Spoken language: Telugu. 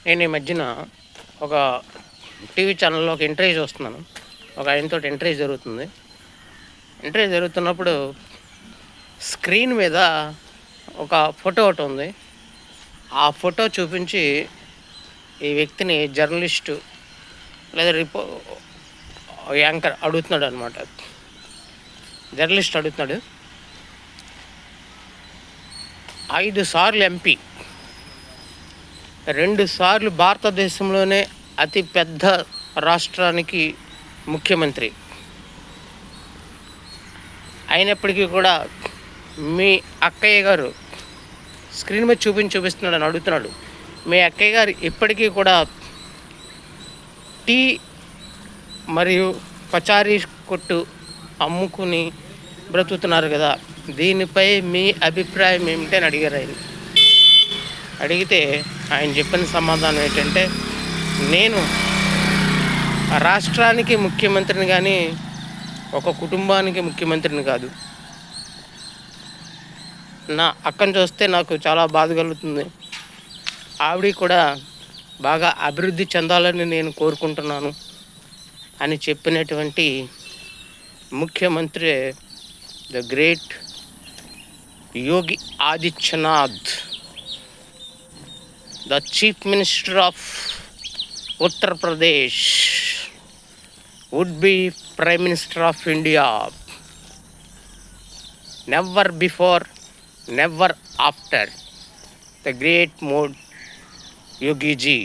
నేను ఈ మధ్యన ఒక టీవీ ఛానల్‌లో ఒక ఇంటర్వ్యూ చూస్తున్నాను. ఒక ఆయనతోటి ఇంటర్వ్యూ జరుగుతుంది. ఇంటర్వ్యూ జరుగుతున్నప్పుడు స్క్రీన్ మీద ఒక ఫోటో ఒకటుంది. ఆ ఫోటో చూపించి ఈ వ్యక్తిని జర్నలిస్టు లేదా యాంకర్ అడుగుతున్నాడనమాట. జర్నలిస్ట్ అడుగుతున్నాడు. 5 సార్లు ఎంపీ, 2 సార్లు భారతదేశంలోనే అతి పెద్ద రాష్ట్రానికి ముఖ్యమంత్రి అయినప్పటికీ కూడా మీ అక్కయ్య గారు స్క్రీన్ మీద చూపిస్తున్నాడు అని అడుగుతున్నాడు. మీ అక్కయ్య గారు ఇప్పటికీ కూడా టీ మరియు పచారీ కొట్టు అమ్ముకుని బ్రతుకుతున్నారు కదా, దీనిపై మీ అభిప్రాయం ఏమిటి అని అడిగారు ఆయన. అడిగితే ఆయన చెప్పిన సమాధానం ఏంటంటే, నేను రాష్ట్రానికి ముఖ్యమంత్రిని కానీ ఒక కుటుంబానికి ముఖ్యమంత్రిని కాదు. నా అక్కను చూస్తే నాకు చాలా బాధ కలుగుతుంది. ఆవిడ కూడా బాగా అభివృద్ధి చెందాలని నేను కోరుకుంటున్నాను అని చెప్పినటువంటి ముఖ్యమంత్రి the great Yogi Adityanath, the chief minister of Uttar Pradesh, would be Prime Minister of India. Never before, never after. The great Yogi ji.